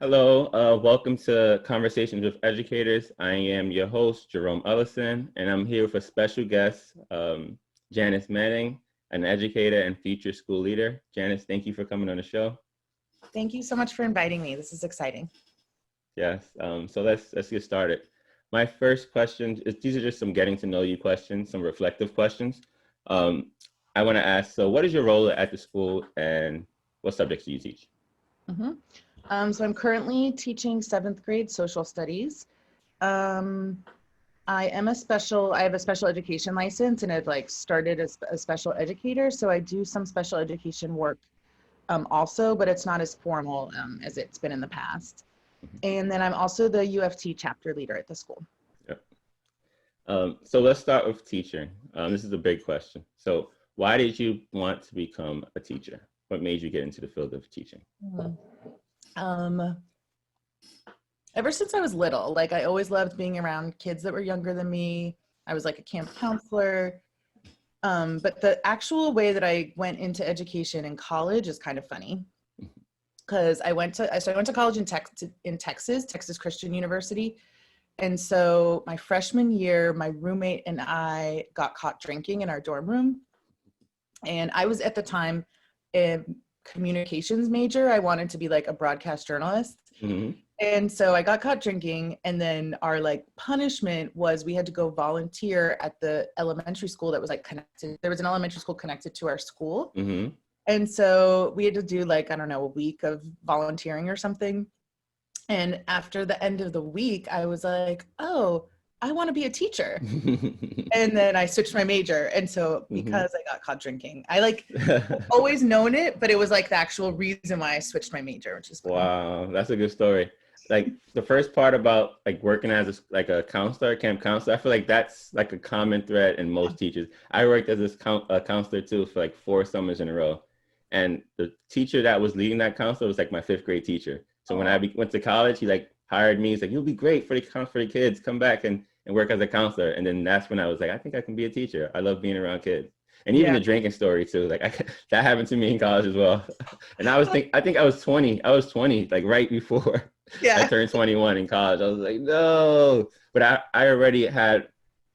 Hello, welcome to Conversations with Educators. I am your host, Jerome Ellison, and I'm here with a special guest, Janice Manning, an educator and future school leader. Janice, thank you for coming on the show. Thank you so much for inviting me. This is exciting. Yes, so let's get started. My first question is, these are just some getting to know you questions, some reflective questions. I want to ask, so what is your role at the school and what subjects do you teach? So I'm currently teaching 7th grade social studies. I have a special education license, and I've started as a special educator. So I do some special education work also, but it's not as formal as it's been in the past. And then I'm also the UFT chapter leader at the school. Yep. So let's start with teaching. This is a big question. So why did you want to become a teacher? What made you get into the field of teaching? Ever since I was little, I always loved being around kids that were younger than me. I was like a camp counselor. But the actual way that I went into education in college is kind of funny, because I went to college in Texas Christian University. And so my freshman year, my roommate and I got caught drinking in our dorm room. And I was at the time a communications major. I wanted to be like a broadcast journalist. Mm-hmm. And so I got caught drinking, and then our punishment was we had to go volunteer at the elementary school that was connected. There was an elementary school connected to our school. Mm-hmm. And so we had to do a week of volunteering or something. And after the end of the week, I was like, oh, I want to be a teacher. And then I switched my major. And so because I got caught drinking, I always known it, but it was the actual reason why I switched my major, which is funny. Wow, that's a good story. The first part about working as a counselor, camp counselor, I feel like that's a common thread in most teachers. I worked as a counselor too for 4 summers in a row. And the teacher that was leading that counselor was my 5th grade teacher. So when I went to college, he hired me. He's you'll be great for the kids. Come back and work as a counselor. And then that's when I was I think I can be a teacher. I love being around kids. And even the drinking story too. That happened to me in college as well. And I think I was 20. I was 20, right before I turned 21 in college. I was like, no. But I already had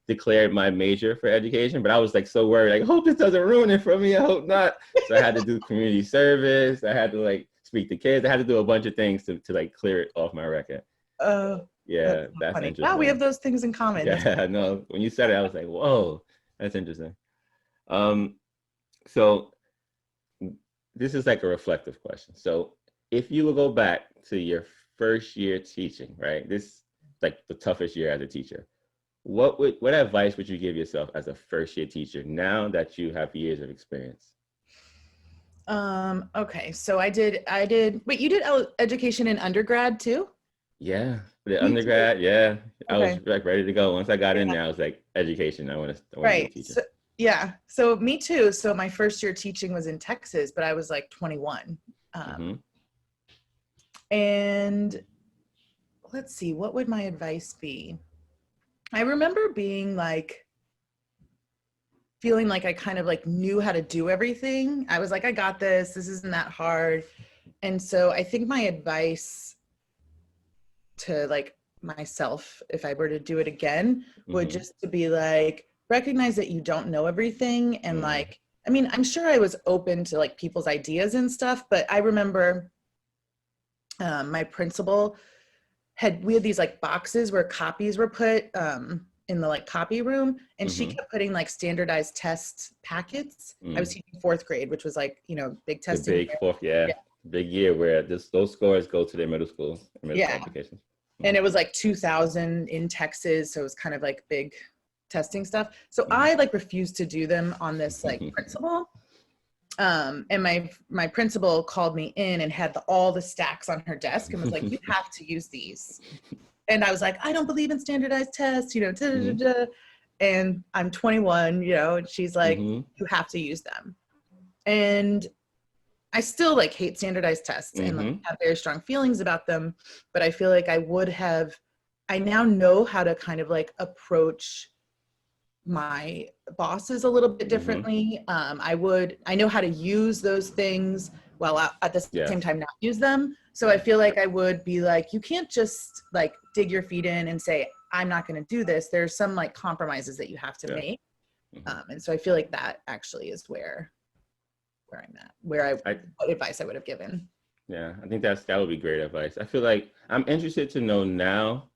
declared my major for education, but I was so worried, hope this doesn't ruin it for me. I hope not. So I had to do community service. I had to speak to kids. I had to do a bunch of things to clear it off my record. Yeah, that's funny. interesting. Wow, we have those things in common. Yeah, no. When you said it, I was whoa, that's interesting. So this is a reflective question. So if you will go back to your first year teaching, right? This the toughest year as a teacher. What advice would you give yourself as a first year teacher now that you have years of experience? Okay, so I did, wait, you did education in undergrad too? Yeah, the undergrad, yeah. I was ready to go. Once I got in there, I was education, I want to be a teacher. So, yeah, so me too. So my first year teaching was in Texas, but I was 21. And let's see, what would my advice be? I remember being feeling I kind of knew how to do everything. I was I got this isn't that hard. And so I think my advice to myself, if I were to do it again, would just to be recognize that you don't know everything. And I'm sure I was open to people's ideas and stuff, but I remember my principal we had these boxes where copies were put in the copy room, and she kept putting standardized test packets. I was teaching 4th grade, which was big testing. The big fourth, big year where those scores go to their middle school applications. And it was 2,000 in Texas, so it was kind of big testing stuff. So I refused to do them on this principal. And my principal called me in and had all the stacks on her desk and was you have to use these. And I was I don't believe in standardized tests, and I'm 21, and she's you have to use them. And I still hate standardized tests and have very strong feelings about them, but I feel I now know how to kind of approach my bosses a little bit differently. I know how to use those things while at the same time not use them. So I feel like I would be like, you can't just like dig your feet in and say, I'm not going to do this. There's some like compromises that you have to make. And so I feel like that actually is where I'm at, what advice I would have given. Yeah, I think that would be great advice. I feel like I'm interested to know now,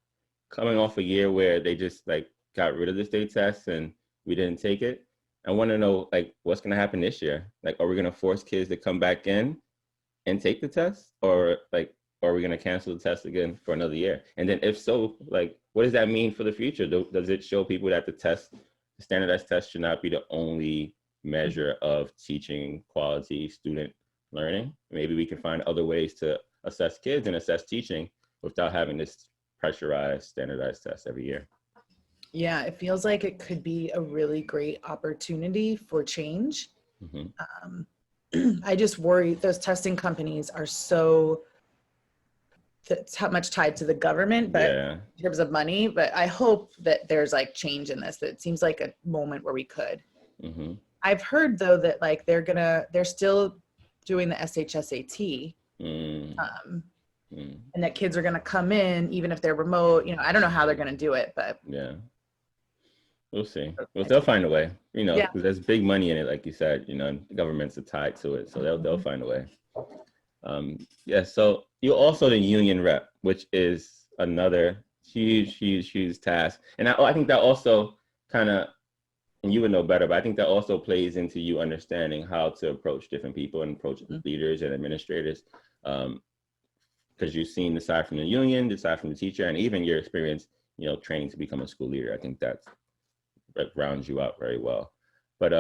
coming off a year where they just like got rid of the state test and we didn't take it. I want to know like what's going to happen this year. Like, are we going to force kids to come back in and take the test, or like, are we going to cancel the test again for another year? And then if so, like, what does that mean for the future? Does it show people that the standardized test should not be the only measure of teaching quality student learning? Maybe we can find other ways to assess kids and assess teaching without having this pressurized standardized test every year. Yeah, it feels like it could be a really great opportunity for change. I just worry those testing companies are so much tied to the government, but in terms of money, but I hope that there's like change in this, that it seems like a moment where we could. I've heard though that like they're still doing the SHSAT, and that kids are going to come in even if they're remote. You know, I don't know how they're going to do it, but we'll see. Well, they'll find a way, you know, because there's big money in it, like you said, you know, and governments are tied to it, so they'll find a way. So you're also the union rep, which is another huge task. And I think that also kind of, and you would know better, but I think that also plays into you understanding how to approach different people and approach leaders and administrators, because you've seen the side from the union, the side from the teacher, and even your experience, you know, training to become a school leader. I think that rounds you out very well. But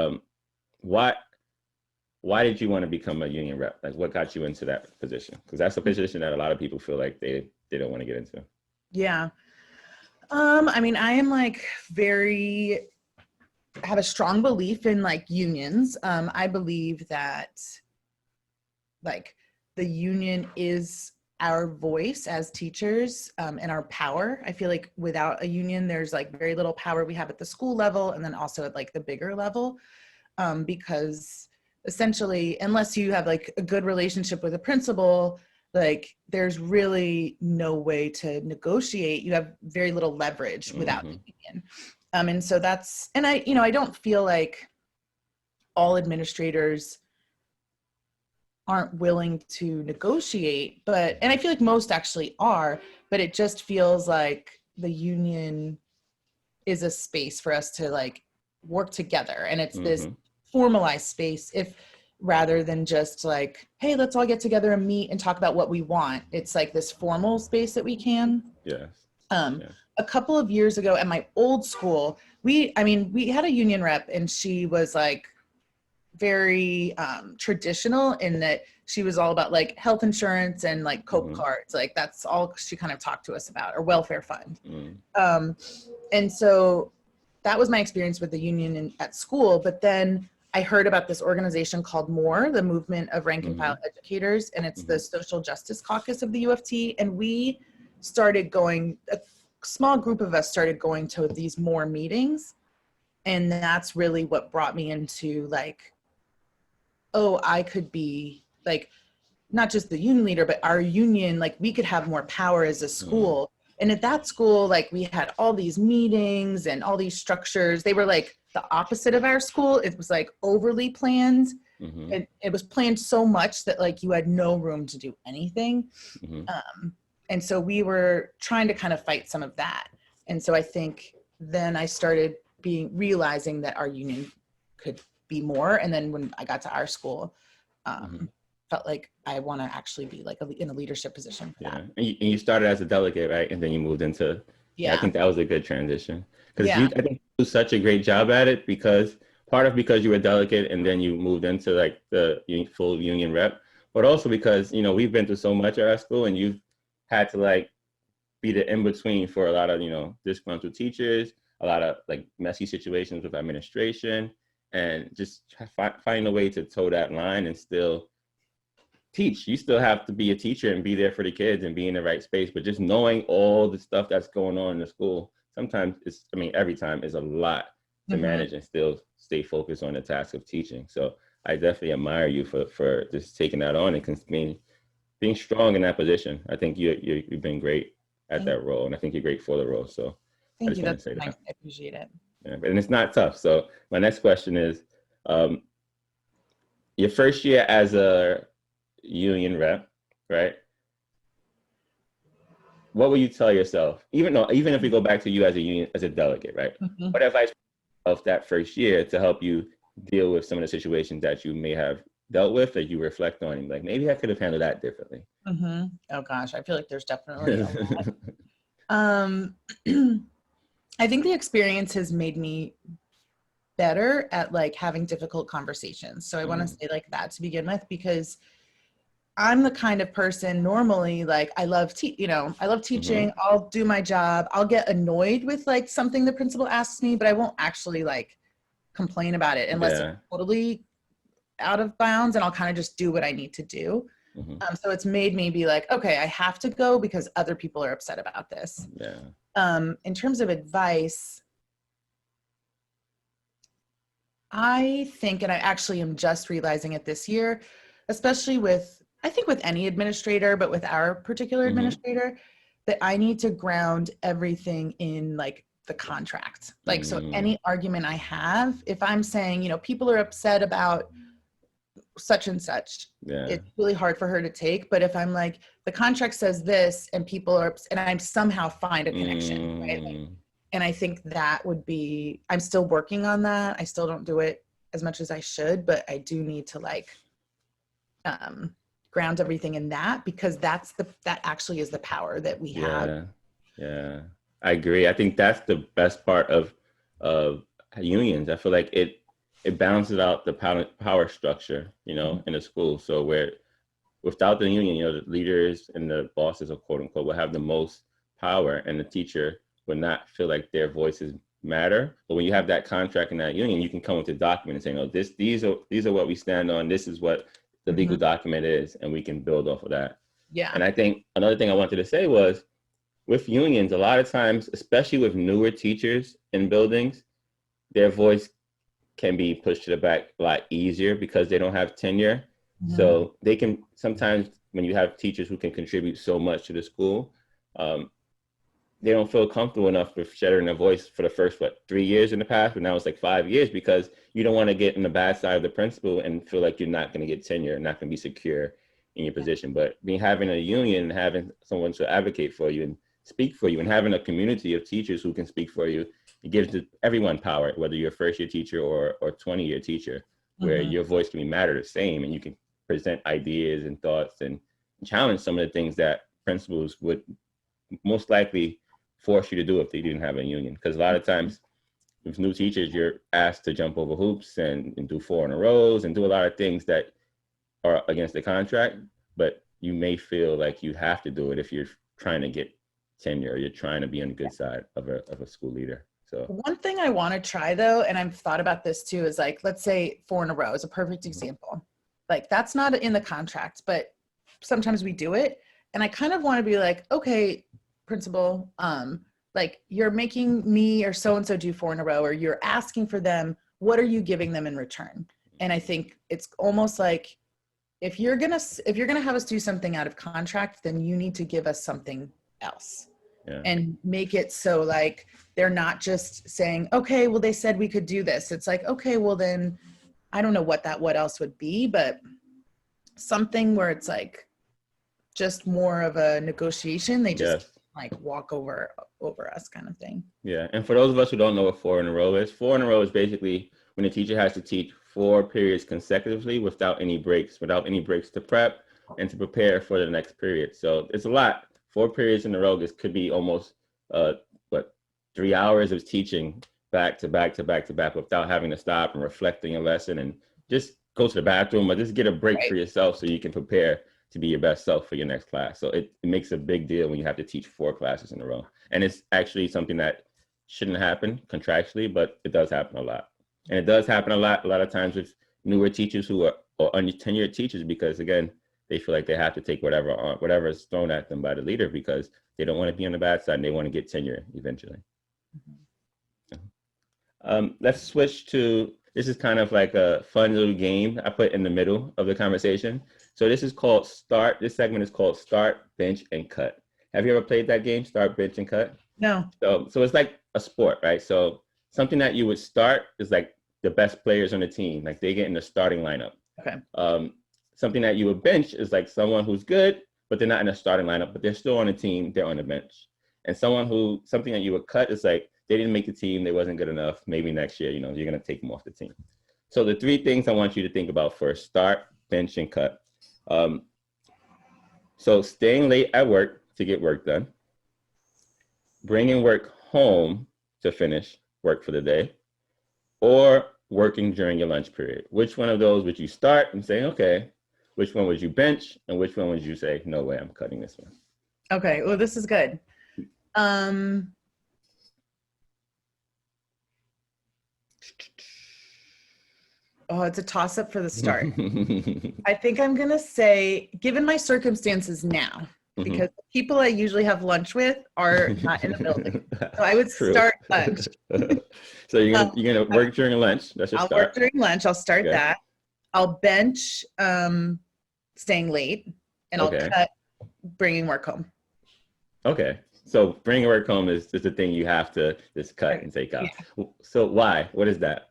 why did you want to become a union rep? Like, what got you into that position? Because that's a position that a lot of people feel like they don't want to get into. Yeah. I mean, I am like have a strong belief in like unions. I believe that like the union is our voice as teachers, and our power. I feel like without a union, there's like very little power we have at the school level, and then also at like the bigger level, because essentially, unless you have like a good relationship with a principal, like there's really no way to negotiate. You have very little leverage without the union. And so I don't feel like all administrators aren't willing to negotiate, and I feel like most actually are, but it just feels like the union is a space for us to like work together. And it's this formalized space, rather than just like, hey, let's all get together and meet and talk about what we want. It's like this formal space that we can. A couple of years ago at my old school, we had a union rep, and she was like very traditional in that she was all about like health insurance and like COPE cards. Like that's all she kind of talked to us about, or welfare fund. And so that was my experience with the union at school. But then I heard about this organization called MORE, the Movement of Rank and File Educators, and it's the Social Justice Caucus of the U of T. And we started going, a small group of us started going to these MORE meetings. And that's really what brought me into like, oh, I could be like, not just the union leader, but our union, like we could have more power as a school. And at that school, like we had all these meetings and all these structures. They were like the opposite of our school. It was like overly planned. It was planned so much that like you had no room to do anything. And so we were trying to kind of fight some of that. And so I think then I started realizing that our union could be more. And then when I got to our school, felt like I want to actually be like in a leadership position for that. And you started as a delegate, right? And then you moved into, I think that was a good transition. Because I think you do such a great job at it, because you were a delegate and then you moved into like the full union rep, but also because, you know, we've been through so much at our school, and you've had to like be the in-between for a lot of, you know, disgruntled teachers, a lot of like messy situations with administration, and just find a way to toe that line and still teach. You still have to be a teacher and be there for the kids and be in the right space, but just knowing all the stuff that's going on in the school, sometimes every time is a lot to manage and still stay focused on the task of teaching. So I definitely admire you for just taking that on and being strong in that position. I think you've been great at that role, and I think you're great for the role. So I Thank just you. want to That's say nice. that. I appreciate it. Yeah, and it's not tough. So my next question is, your first year as a union rep, right? What will you tell yourself? Even if we go back to you as a union, as a delegate, right? Mm-hmm. What advice of that first year to help you deal with some of the situations that you may have dealt with that you reflect on and like, maybe I could have handled that differently? Mm-hmm. Oh gosh, I feel like there's definitely a lot. I think the experience has made me better at like having difficult conversations. So I want to say like that to begin with, because I'm the kind of person normally, like I love I love teaching. Mm-hmm. I'll do my job. I'll get annoyed with like something the principal asks me, but I won't actually like complain about it unless it's Yeah. totally out of bounds, and I'll kind of just do what I need to do. Mm-hmm. So it's made me be like, okay, I have to go because other people are upset about this. Yeah. In terms of advice, I think, and I actually am just realizing it this year, especially I think with any administrator, but with our particular Mm-hmm. administrator, that I need to ground everything in like the contract. Like, so any argument I have, if I'm saying, people are upset about such and such, Yeah. it's really hard for her to take. But if I'm like, the contract says this and people are, and I somehow find a connection, right? Like, and I think that would be, I'm still working on that. I still don't do it as much as I should, but I do need to like ground everything in that, because that actually is the power that we have. Yeah. I agree. I think that's the best part of unions. I feel like it balances out the power structure, in the school. So where without the union, the leaders and the bosses, or quote unquote, will have the most power, and the teacher would not feel like their voices matter. But when you have that contract in that union, you can come with a document and say, no, these are what we stand on. This is what the legal document is, and we can build off of that. Yeah. And I think another thing I wanted to say was, with unions, a lot of times, especially with newer teachers in buildings, their voice can be pushed to the back a lot easier because they don't have tenure. So they can sometimes, when you have teachers who can contribute so much to the school, they don't feel comfortable enough with sharing their voice for the first 3 years in the past, but now it's like 5 years, because you don't want to get in the bad side of the principal and feel like you're not going to get tenure and not going to be secure in your position. But having a union and having someone to advocate for you and speak for you, and having a community of teachers who can speak for you, it gives everyone power, whether you're a first-year teacher or 20-year teacher, where your voice can be matter the same, and you can present ideas and thoughts and challenge some of the things that principals would most likely force you to do if they didn't have a union. Because a lot of times with new teachers, you're asked to jump over hoops and do 4 in a rows and do a lot of things that are against the contract, but you may feel like you have to do it if you're trying to get tenure, or you're trying to be on the good side of a school leader. So one thing I want to try though, and I've thought about this too, is like, let's say 4 in a row is a perfect example. Like, that's not in the contract, but sometimes we do it. And I kind of want to be like, okay, principal, like, you're making me or so-and-so do 4 in a row, or you're asking for them, what are you giving them in return? And I think it's almost like, if you're gonna have us do something out of contract, then you need to give us something else. And make it so like they're not just saying, okay, well, they said we could do this. It's like, okay, well then I don't know what else would be, but something where it's like just more of a negotiation. They just like walk over us kind of thing. Yeah. And for those of us who don't know what 4 in a row is, 4 in a row is basically when a teacher has to teach 4 periods consecutively without any breaks to prep and to prepare for the next period. So it's a lot. 4 periods in a row, this could be almost 3 hours of teaching back to back without having to stop and reflect on your lesson and just go to the bathroom or just get a break for yourself so you can prepare to be your best self for your next class. So it makes a big deal when you have to teach 4 classes in a row. And it's actually something that shouldn't happen contractually, but it does happen a lot. And it does happen a lot of times with newer teachers who are or untenured teachers, because again, they feel like they have to take whatever is thrown at them by the leader because they don't want to be on the bad side and they want to get tenure eventually. Let's switch to, this is kind of like a fun little game I put in the middle of the conversation. So So this segment is called Start, Bench, and Cut. Have you ever played that game, Start, Bench, and Cut? No. So it's like a sport, right? So something that you would start is like the best players on the team, like they get in the starting lineup. Okay. Something that you would bench is like someone who's good, but they're not in the starting lineup, but they're still on the team, they're on the bench. And something that you would cut is like, they didn't make the team, they wasn't good enough. Maybe next year, you're gonna take them off the team. So the three things I want you to think about first: start, bench, and cut. So staying late at work to get work done, bringing work home to finish work for the day, or working during your lunch period. Which one of those would you start and say, okay, which one would you bench, and which one would you say, no way, I'm cutting this one? Okay, well, this is good. Oh, it's a toss-up for the start. I think I'm gonna say, given my circumstances now, because the people I usually have lunch with are not in the building, so I would start lunch. So you're gonna work during lunch. That's your I'll start. work during lunch. I'll start that. I'll bench staying late, and I'll cut bringing work home. Okay. So bringing work home is the thing you have to just cut and take out. Yeah. So why? What is that?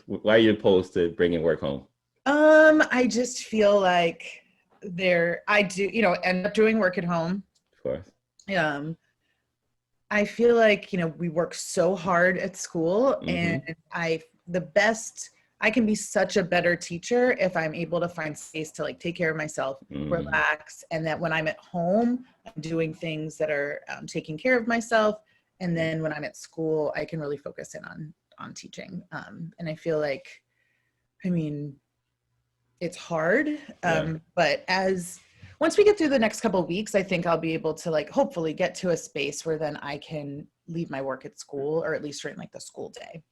Why are you opposed to bringing work home? I just feel like I do, end up doing work at home. Of course. I feel like, we work so hard at school, and I can be such a better teacher if I'm able to find space to like take care of myself, relax, and that when I'm at home, I'm doing things that are taking care of myself. And then when I'm at school, I can really focus in on teaching. And I feel like, it's hard, but once we get through the next couple of weeks, I think I'll be able to like hopefully get to a space where then I can leave my work at school, or at least during like the school day.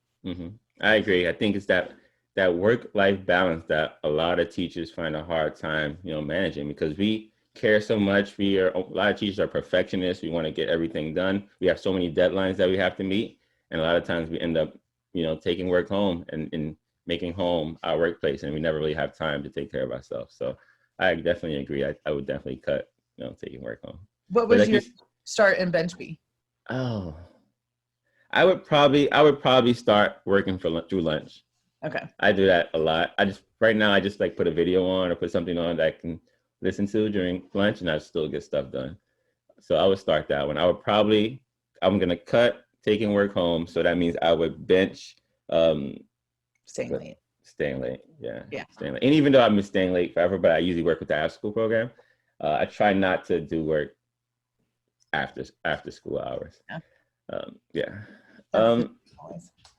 I agree. I think it's that work-life balance that a lot of teachers find a hard time, managing, because we care so much. A lot of teachers are perfectionists. We want to get everything done. We have so many deadlines that we have to meet, and a lot of times we end up, taking work home and making home our workplace, and we never really have time to take care of ourselves. So I definitely agree. I would definitely cut, taking work home. What would your start and bench be? Oh, I would probably start working through lunch. Okay. I do that a lot. Right now I just like put a video on or put something on that I can listen to during lunch, and I still get stuff done. So I would start that one. I'm going to cut taking work home. So that means I would bench, staying late. Yeah. Staying late. And even though I've been staying late forever, but I usually work with the after school program. I try not to do work after school hours.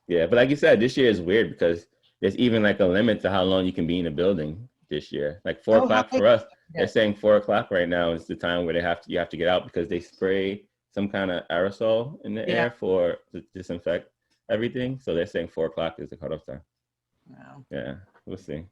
Yeah, but like you said, this year is weird because there's even like a limit to how long you can be in a building this year. Like 4 o'clock for us. They're saying 4 o'clock right now is the time where you have to get out because they spray some kind of aerosol in the air to disinfect everything. So they're saying 4 o'clock is the cutoff time. Wow. Yeah, we'll see.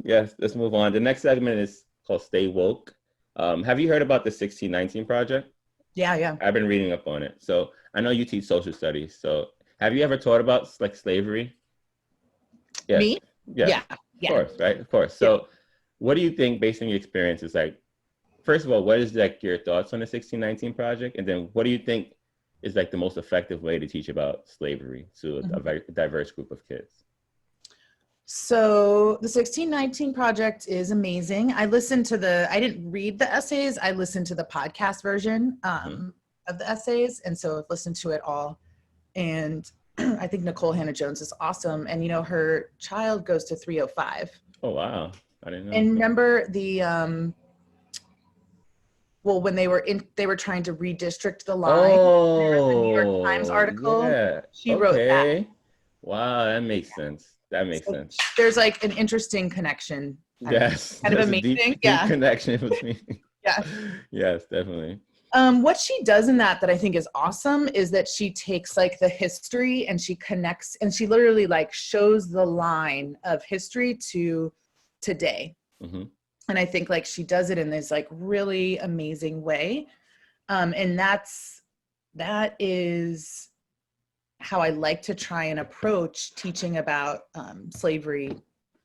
Yes, let's move on. The next segment is called Stay Woke. Have you heard about the 1619 Project? Yeah. I've been reading up on it. So I know you teach social studies. So have you ever taught about like slavery? Yes. Me? Yeah. Of course, right? Of course. So what do you think, based on your experience, is like, first of all, what is like your thoughts on the 1619 Project? And then what do you think is like the most effective way to teach about slavery to a very diverse group of kids? So the 1619 Project is amazing. I didn't read the essays. I listened to the podcast version of the essays. And so I've listened to it all. And I think Nicole Hannah-Jones is awesome. And, her child goes to 305. Oh, wow. I didn't know. And remember when they were trying to redistrict the line. Oh, the New York Times article. Yeah. She wrote that. Wow, that makes sense. That makes sense. There's like an interesting connection. Yes. Kind of amazing. Deep connection between. Yeah. Yes, definitely. What she does in that I think is awesome is that she takes like the history and she connects, and she literally like shows the line of history to today. And I think like she does it in this like really amazing way. And that is how I like to try and approach teaching about slavery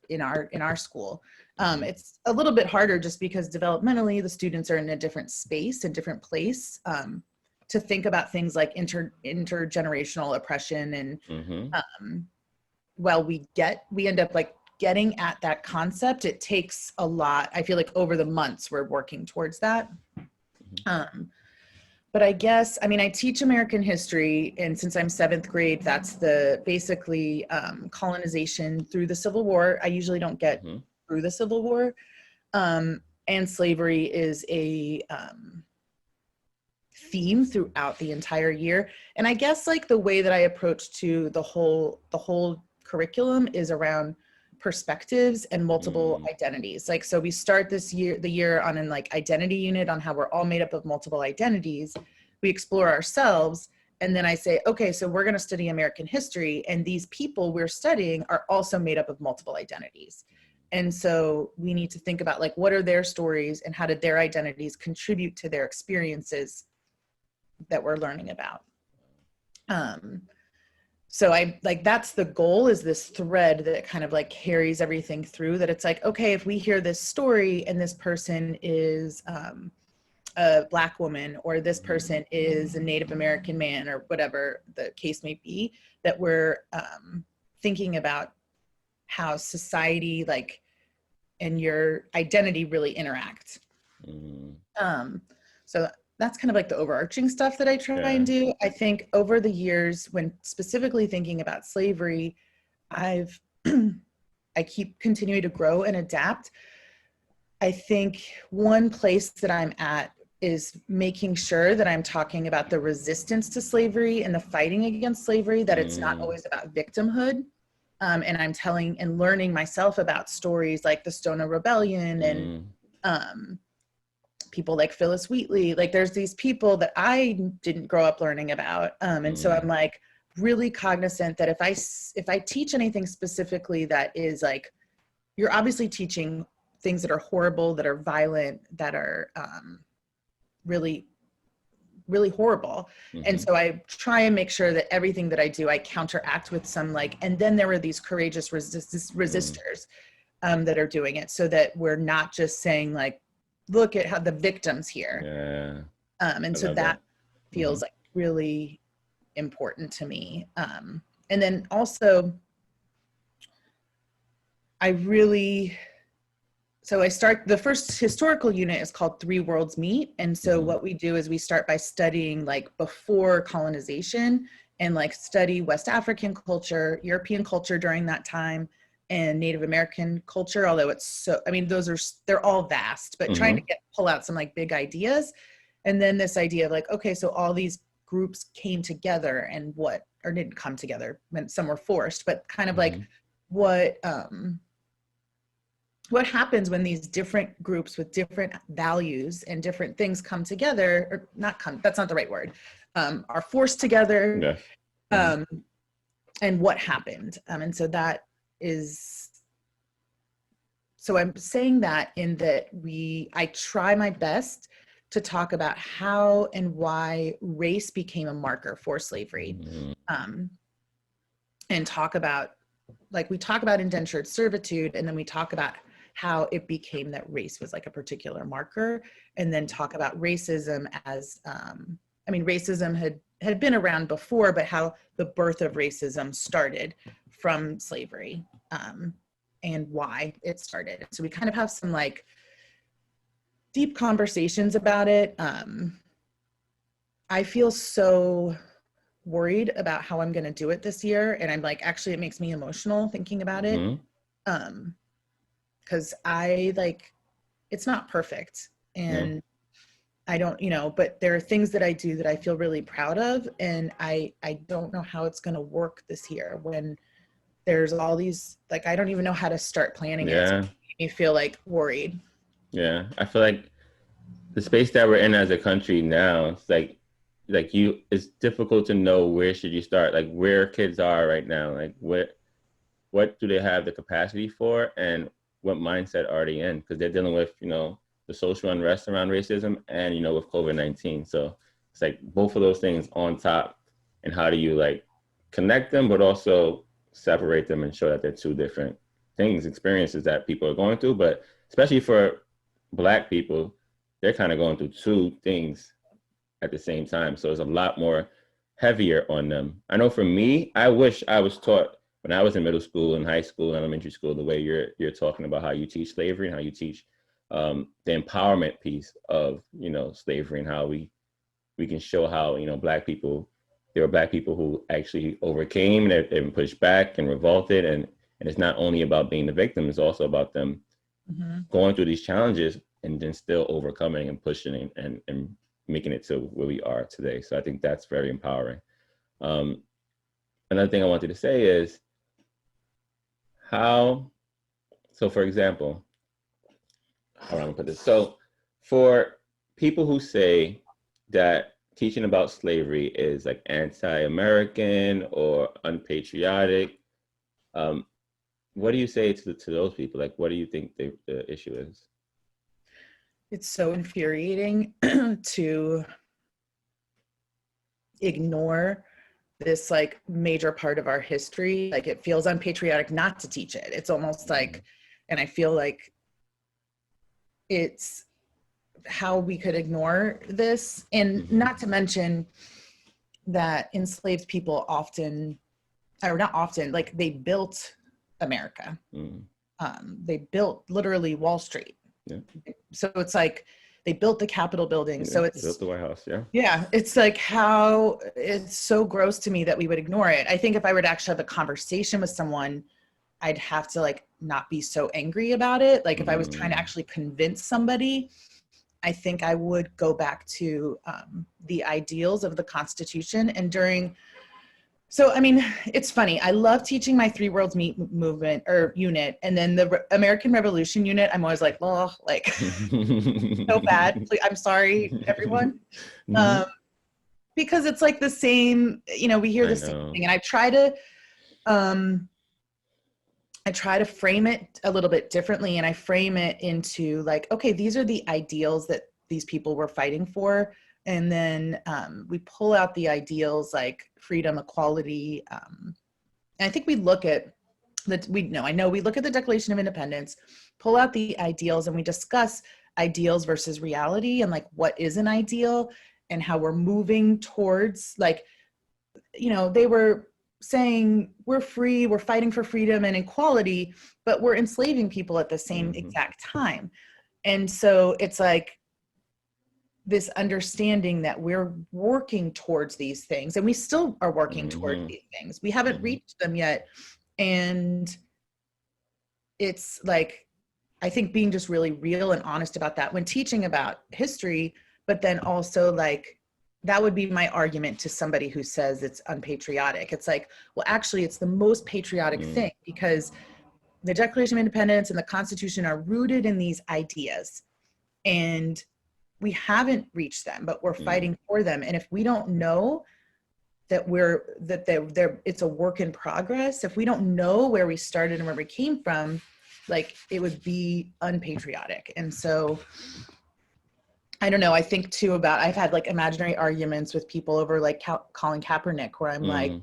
in our school. It's a little bit harder just because developmentally the students are in a different space, a different place, to think about things like intergenerational oppression. And while we end up like getting at that concept, it takes a lot. I feel like over the months we're working towards that. But I guess, I mean, I teach American history, and since I'm 7th grade, that's the basically colonization through the Civil War. I usually don't get through the Civil War. And slavery is a theme throughout the entire year. And I guess like the way that I approach to the whole curriculum is around perspectives and multiple identities. Like, so we start the year on an like identity unit on how we're all made up of multiple identities. We explore ourselves. And then I say, okay, so we're going to study American history, and these people we're studying are also made up of multiple identities. And so we need to think about like, what are their stories and how did their identities contribute to their experiences that we're learning about. So I like, that's the goal, is this thread that kind of like carries everything through, that it's like, okay, if we hear this story and this person is a Black woman, or this person is a Native American man, or whatever the case may be, that we're thinking about how society like and your identity really interact. So that's kind of like the overarching stuff that I try and do. I think over the years, when specifically thinking about slavery, I keep continuing to grow and adapt. I think one place that I'm at is making sure that I'm talking about the resistance to slavery and the fighting against slavery, that it's not always about victimhood. And I'm telling and learning myself about stories like the Stoner Rebellion and people like Phyllis Wheatley. Like there's these people that I didn't grow up learning about. And so I'm like really cognizant that if I teach anything specifically that is like, you're obviously teaching things that are horrible, that are violent, that are really, really horrible. And so I try and make sure that everything that I do, I counteract with some like, and then there were these courageous resistors that are doing it, so that we're not just saying like, look at how the victims here. And so that feels like really important to me. And then also I start, the first historical unit is called Three Worlds Meet. And so what we do is we start by studying like before colonization, and like study West African culture, European culture during that time, and Native American culture, although it's so, I mean, they're all vast, but trying to pull out some like big ideas. And then this idea of like, okay, so all these groups came together and or didn't come together, some were forced, but kind of like what happens when these different groups with different values and different things come together, or not come, that's not the right word, are forced together, and what happened. And so that is, so I'm saying that in that I try my best to talk about how and why race became a marker for slavery, and talk about, like we talk about indentured servitude, and then we talk about how it became that race was like a particular marker, and then talk about racism as, I mean, racism had been around before, but how the birth of racism started from slavery, and why it started. So we kind of have some like deep conversations about it. I feel so worried about how I'm going to do it this year. And I'm like, actually, it makes me emotional thinking about it. Because it's not perfect. And I don't, but there are things that I do that I feel really proud of. And I don't know how it's going to work this year when there's all these, like, I don't even know how to start planning it. It's making me feel like worried. Yeah. I feel like the space that we're in as a country now, it's like it's difficult to know where should you start, like where kids are right now, like what do they have the capacity for, and what mindset are they in, because they're dealing with, the social unrest around racism and, with COVID-19. So it's like both of those things on top, and how do you like connect them, but also separate them and show that they're two different experiences that people are going through, but especially for Black people, they're kind of going through two things at the same time. So it's a lot more heavier on them. I know for me, I wish I was taught when I was in middle school and high school and elementary school, the way you're talking about how you teach slavery and how you teach the empowerment piece of, slavery, and how we can show how, there were Black people who actually overcame and pushed back and revolted. And it's not only about being the victim, it's also about them going through these challenges and then still overcoming and pushing and making it to where we are today. So I think that's very empowering. Another thing I wanted to say is so for example, how do I put this? So for people who say that teaching about slavery is like anti-American or unpatriotic, what do you say to those people? Like, what do you think the issue is? It's so infuriating to ignore this like major part of our history. Like, it feels unpatriotic not to teach it. It's almost like, and I feel like it's how we could ignore this. And not to mention that enslaved people often, or not often, like they built America. They built literally Wall Street. Yeah. So it's like they built the Capitol building. Yeah, so it's built the White House. Yeah. Yeah. It's like how it's so gross to me that we would ignore it. I think if I were to actually have a conversation with someone, I'd have to like not be so angry about it. Like if I was trying to actually convince somebody, I think I would go back to the ideals of the Constitution. And so, I mean, it's funny. I love teaching my Three Worlds Meet movement or unit. And then the American Revolution unit, I'm always like, oh, like so bad. I'm sorry, everyone. Because it's like the same, we hear the same thing. And I try to frame it a little bit differently. And I frame it into like, okay, these are the ideals that these people were fighting for. And then we pull out the ideals like freedom, equality. And I think we look at we look at the Declaration of Independence, pull out the ideals, and we discuss ideals versus reality and like what is an ideal and how we're moving towards like, they were saying we're free, we're fighting for freedom and equality, but we're enslaving people at the same exact time. And so it's like this understanding that we're working towards these things, and we still are working towards these things. We haven't reached them yet. And it's like, I think being just really real and honest about that when teaching about history, but then also like, that would be my argument to somebody who says it's unpatriotic. It's like, well, actually it's the most patriotic thing, because the Declaration of Independence and the Constitution are rooted in these ideas, and we haven't reached them, but we're fighting for them. And if we don't know that it's a work in progress, if we don't know where we started and where we came from, like it would be unpatriotic. And so I don't know. I think too I've had like imaginary arguments with people over like Colin Kaepernick, where I'm like,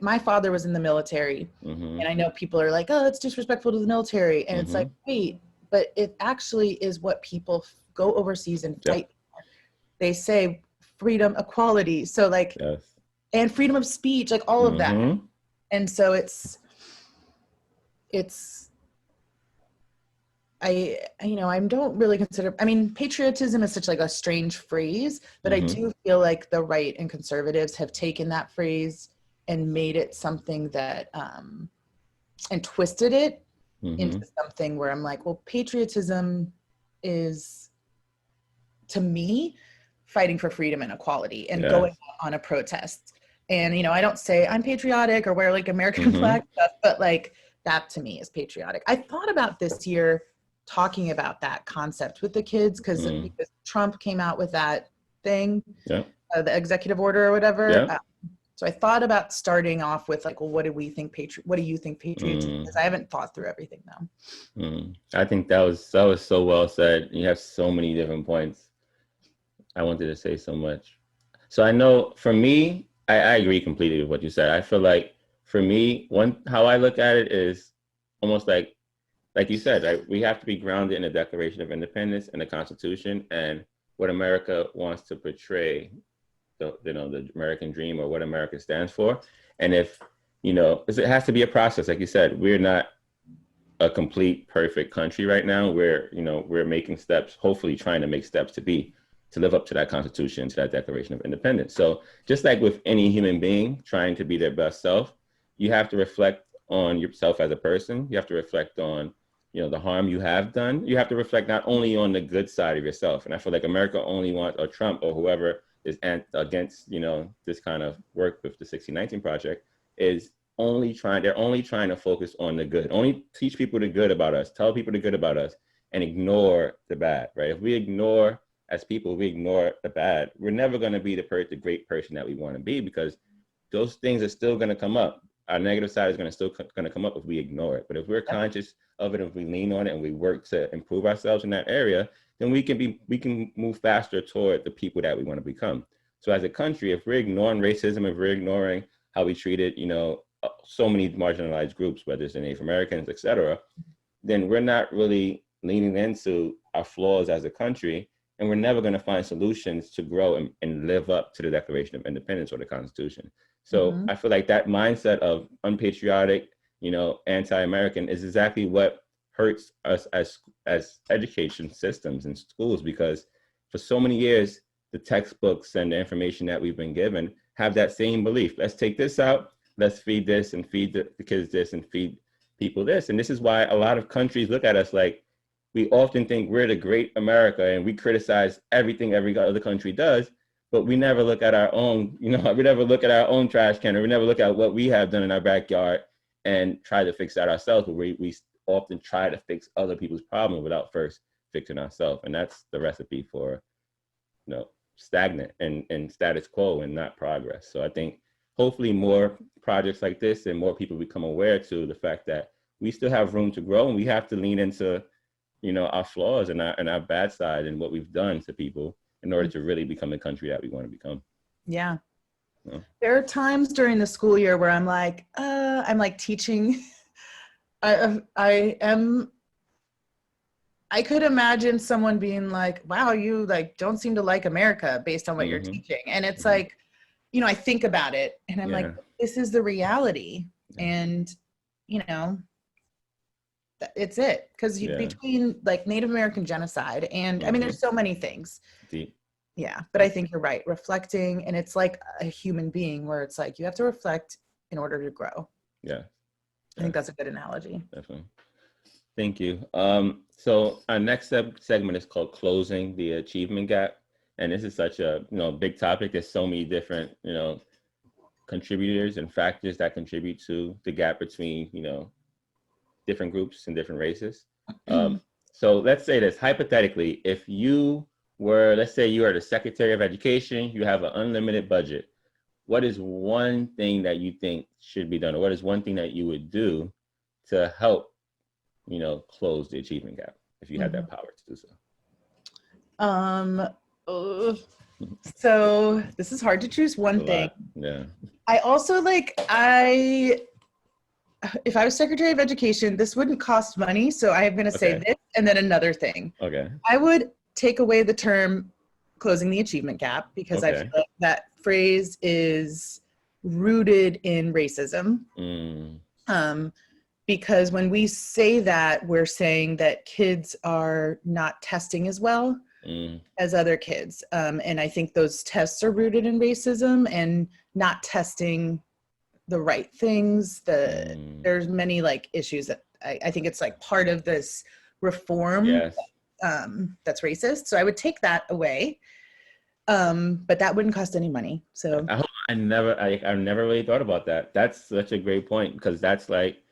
my father was in the military, and I know people are like, oh, it's disrespectful to the military. And it's like, wait, but it actually is what people go overseas and fight for. They say freedom, equality. So like, and freedom of speech, like all of that. And so I don't really consider, patriotism is such like a strange phrase, but I do feel like the right and conservatives have taken that phrase and made it something that, and twisted it into something where I'm like, well, patriotism is, to me, fighting for freedom and equality and going on a protest. And, I don't say I'm patriotic or wear like American flag stuff, but like that to me is patriotic. I thought about this year talking about that concept with the kids because Trump came out with that thing, the executive order or whatever. So I thought about starting off with like, well, what do you think patriotism is? I haven't thought through everything though. I think that was so well said. You have so many different points. I wanted to say so much. So I know for me, I agree completely with what you said. I feel like for me, how I look at it is almost like you said, right? We have to be grounded in the Declaration of Independence and the Constitution and what America wants to portray, the American dream or what America stands for. And if, it has to be a process. Like you said, we're not a complete perfect country right now. We're making steps, hopefully trying to make steps to live up to that Constitution, to that Declaration of Independence. So just like with any human being trying to be their best self, you have to reflect on yourself as a person. You have to reflect on, the harm you have done. You have to reflect not only on the good side of yourself. And I feel like America only wants, or Trump or whoever is against, this kind of work with the 1619 Project is they're only trying to focus on the good, only teach people the good about us, tell people the good about us, and ignore the bad, right? If we ignore, as people, we ignore the bad, we're never going to be the great person that we want to be, because those things are still going to come up. Our negative side is still going to come up if we ignore it. But if we're conscious of it, if we lean on it and we work to improve ourselves in that area, then we can move faster toward the people that we want to become. So as a country, if we're ignoring racism, if we're ignoring how we treated, so many marginalized groups, whether it's the Native Americans, et cetera, then we're not really leaning into our flaws as a country, and we're never going to find solutions to grow and live up to the Declaration of Independence or the Constitution. So I feel like that mindset of unpatriotic, anti-American is exactly what hurts us as education systems and schools, because for so many years, the textbooks and the information that we've been given have that same belief. Let's take this out, let's feed this and feed the kids this and feed people this. And this is why a lot of countries look at us like, we often think we're the great America and we criticize everything every other country does, but we never look at our own, we never look at our own trash can, or we never look at what we have done in our backyard and try to fix that ourselves. But we often try to fix other people's problems without first fixing ourselves. And that's the recipe for, stagnant and status quo and not progress. So I think hopefully more projects like this and more people become aware to the fact that we still have room to grow, and we have to lean into our flaws and our bad side and what we've done to people in order to really become the country that we want to become. Yeah. There are times during the school year where I'm like teaching. I could imagine someone being like, wow, you don't seem to like America based on what you're teaching. And it's like, I think about it and I'm like, this is the reality. And, it's it. Because between Native American genocide and I mean, there's so many things. Deep. Yeah. But I think you're right. Reflecting, and it's like a human being where it's like, you have to reflect in order to grow. Yeah. I think that's a good analogy. Definitely. Thank you. So our next segment is called Closing the Achievement Gap. And this is such a big topic. There's so many different, contributors and factors that contribute to the gap between, different groups and different races. So let's say this, hypothetically, if you were, let's say you are the Secretary of Education, you have an unlimited budget. What is one thing that you think should be done? Or what is one thing that you would do to help, close the achievement gap if you had that power to do so? So this is hard to choose one thing. Yeah. I also if I was Secretary of Education, this wouldn't cost money. So I'm going to say this and then another thing. Okay. I would take away the term closing the achievement gap, because I feel like that phrase is rooted in racism. Because when we say that, we're saying that kids are not testing as well as other kids. And I think those tests are rooted in racism and not testing the right things. There's many issues that I think it's part of this reform that's racist. So I would take that away. But that wouldn't cost any money. So I've never really thought about that. That's such a great point, because that's like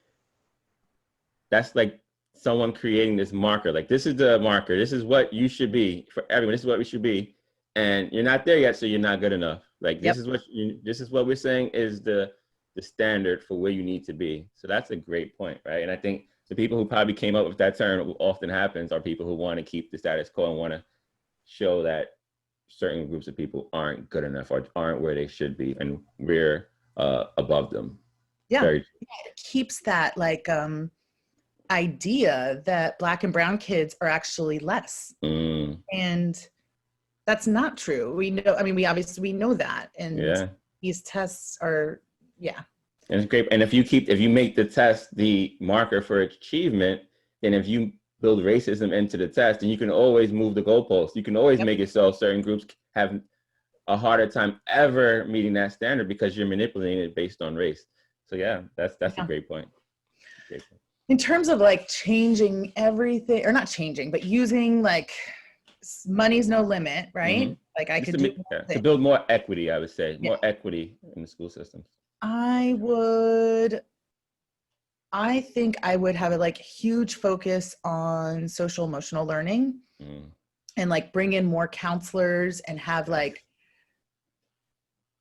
someone creating this marker. This is the marker. This is what you should be for everyone. This is what we should be. And you're not there yet, so you're not good enough. This is what we're saying is the standard for where you need to be. So that's a great point, right? And I think the people who probably came up with that term, what often happens, are people who want to keep the status quo and want to show that certain groups of people aren't good enough or aren't where they should be, and we're above them. It keeps that idea that Black and brown kids are actually less. And that's not true. We know, I mean, we know that. And these tests are, And it's great. And if you make the test the marker for achievement, then if you build racism into the test, then you can always move the goalpost. You can always make it so certain groups have a harder time ever meeting that standard because you're manipulating it based on race. So that's a great point. In terms of like changing everything, or not changing, but using like money's no limit, right? Like I could do to build more equity, I would say, more equity in the school systems. I think I would have a like huge focus on social emotional learning and like bring in more counselors and have like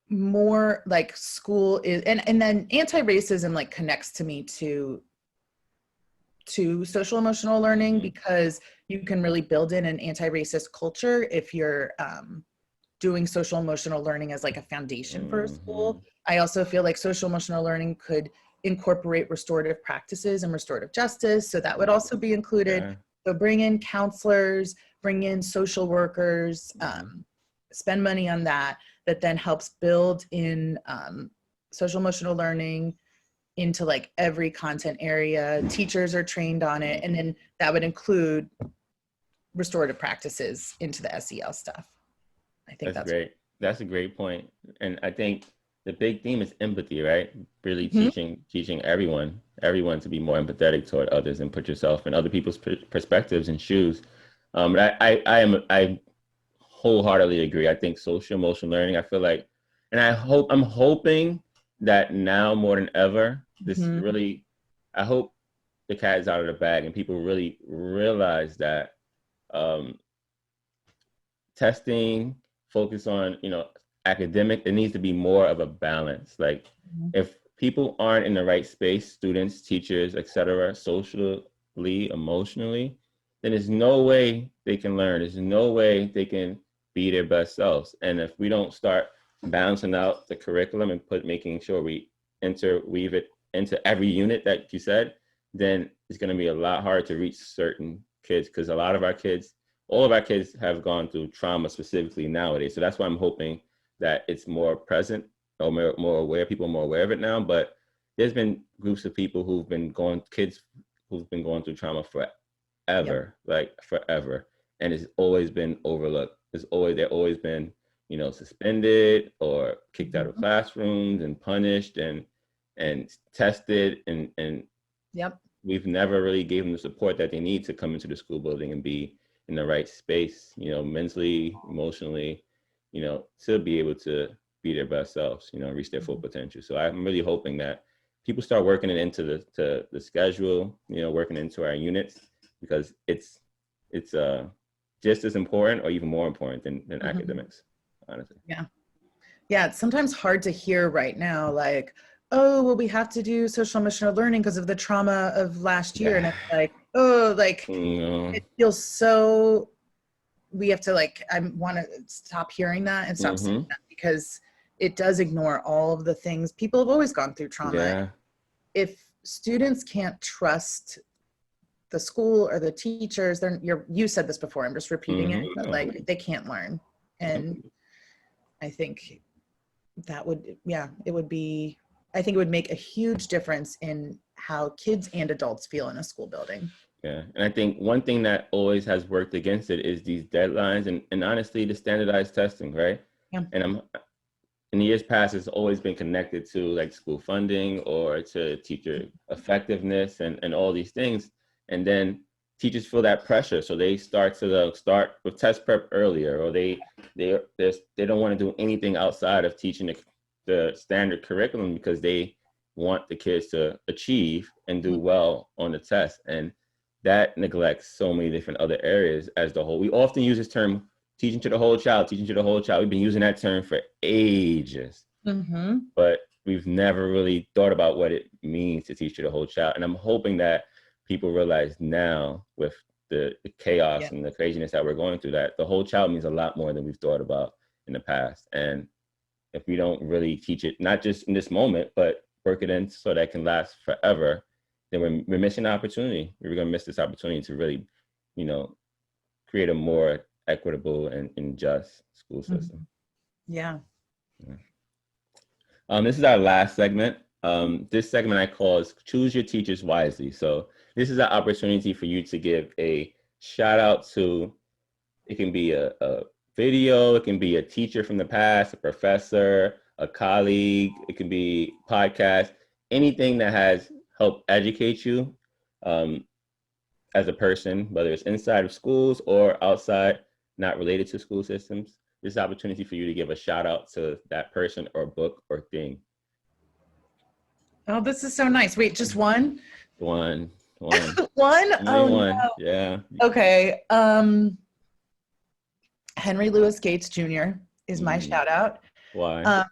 more like school is, and then anti-racism like connects to me to social emotional learning because you can really build in an anti-racist culture if you're doing social emotional learning as like a foundation for a school. I also feel like social emotional learning could incorporate restorative practices and restorative justice. So that would also be included. So bring in counselors, bring in social workers, spend money on that then helps build in social emotional learning into like every content area. Teachers are trained on it. And then that would include restorative practices into the SEL stuff. I think that's great. That's a great point. And I think the big theme is empathy, right? Really teaching everyone to be more empathetic toward others and put yourself in other people's perspectives and shoes. I wholeheartedly agree. I think social emotional learning, I feel like, and I'm hoping that now more than ever, this really, I hope the cat is out of the bag and people really realize that testing, focus on, academic, there needs to be more of a balance. Like if people aren't in the right space, students, teachers, etc., socially, emotionally, then there's no way they can learn. There's no way they can be their best selves. And if we don't start balancing out the curriculum and making sure we interweave it into every unit that you said, then it's going to be a lot harder to reach certain kids because all of our kids have gone through trauma specifically nowadays. So that's why I'm hoping that it's more present or more aware, people are more aware of it now. But there's been groups of people kids who've been going through trauma forever, like forever. And it's always been overlooked. They've always been, suspended or kicked out of classrooms and punished and tested and we've never really gave them the support that they need to come into the school building and be in the right space, mentally, emotionally, to be able to be their best selves, reach their full potential. So I'm really hoping that people start working it into the schedule, working into our units, because it's just as important or even more important than academics, honestly. Yeah, it's sometimes hard to hear right now, like, oh, well, we have to do social emotional learning because of the trauma of last year. And it's like, it feels so, we have to I want to stop hearing that and stop saying that, because it does ignore all of the things. People have always gone through trauma. If students can't trust the school or the teachers, you said this before, I'm just repeating it, but they can't learn. And I think that would, I think it would make a huge difference in how kids and adults feel in a school building. Yeah, and I think one thing that always has worked against it is these deadlines and honestly, the standardized testing, right? And in the years past, it's always been connected to school funding or to teacher effectiveness and all these things. And then teachers feel that pressure, so they start with test prep earlier, or they don't want to do anything outside of teaching the standard curriculum because they want the kids to achieve and do well on the test. And that neglects so many different other areas as the whole. We often use this term, teaching to the whole child. We've been using that term for ages, but we've never really thought about what it means to teach to the whole child. And I'm hoping that people realize now, with the chaos and the craziness that we're going through, that the whole child means a lot more than we've thought about in the past. And if we don't really teach it, not just in this moment, but work it in so that it can last forever, then we're missing the opportunity. We're going to miss this opportunity to really, create a more equitable and just school system. Yeah. This is our last segment. This segment I call is Choose Your Teachers Wisely. So this is an opportunity for you to give a shout out to, it can be a video, it can be a teacher from the past, a professor, a colleague, it can be podcast, anything that has helped educate you as a person, whether it's inside of schools or outside, not related to school systems. This is an opportunity for you to give a shout out to that person or book or thing. Oh, this is so nice. Wait, just one? One. One? Oh, one. No. Yeah. Okay. Henry Louis Gates Jr. is my shout out. Why?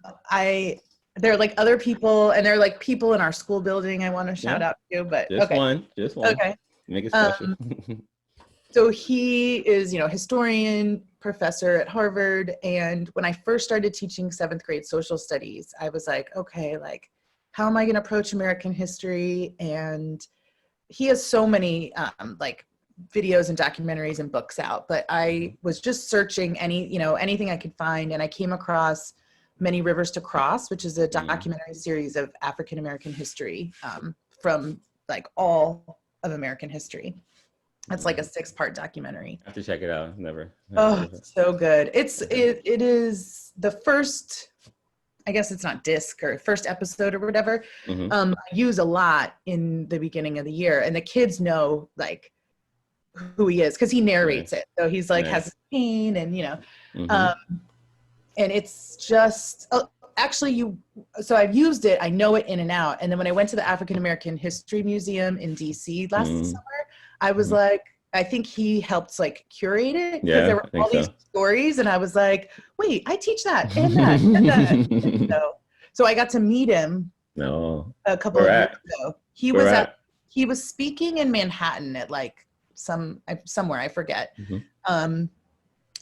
There are like other people, and there are like people in our school building I want to shout out to, but just one. Okay. Make it special. So he is, historian, professor at Harvard. And when I first started teaching 7th grade social studies, I was like, okay, like, how am I going to approach American history? And he has so many like videos and documentaries and books out, but I was just searching anything I could find. And I came across Many Rivers to Cross, which is a documentary series of African American history from like all of American history. It's like a 6-part documentary. I have to check it out. Never Oh, so good. It is the first, I guess it's not disc or first episode or whatever. I use a lot in the beginning of the year, and the kids know like who he is because he narrates it. So he's like has pain and and it's just so I've used it. I know it in and out. And then when I went to the African American History Museum in DC last summer, I was like, I think he helped like curate it because there were all these stories, and I was like, wait, I teach that and that and that. And so I got to meet him a couple of years ago. He was speaking in Manhattan at like somewhere, I forget.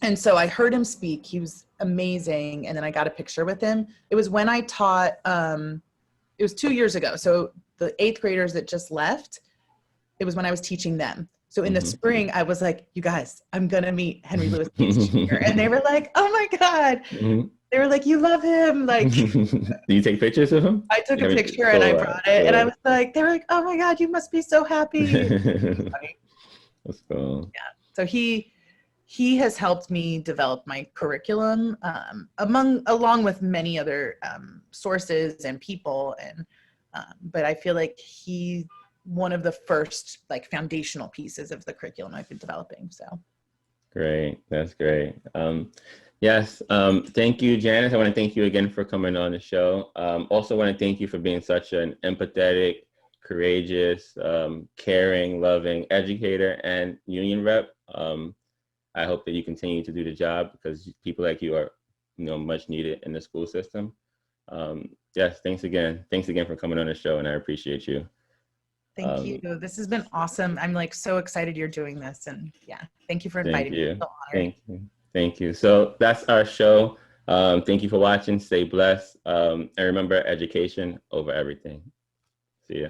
And so I heard him speak. He was amazing. And then I got a picture with him. It was when I taught, it was 2 years ago. So the 8th graders that just left, it was when I was teaching them. So in the spring, I was like, you guys, I'm going to meet Henry Louis Gates Jr. And they were like, oh my God. They were like, you love him. Like, do you take pictures of him? I took a picture and I brought it. And I was like, they were like, oh my God, you must be so happy. That's cool. Yeah. So he has helped me develop my curriculum along with many other sources and people. And but I feel like he's one of the first like foundational pieces of the curriculum I've been developing. So great. That's great. Yes. Thank you, Janice. I want to thank you again for coming on the show. Also want to thank you for being such an empathetic, courageous, caring, loving educator and union rep. I hope that you continue to do the job because people like you are, much needed in the school system. Yes, thanks again. Thanks again for coming on the show, and I appreciate you. Thank you. This has been awesome. I'm like so excited you're doing this, and thank you for inviting me. So Thank you. So that's our show. Thank you for watching. Stay blessed, and remember, education over everything. See ya.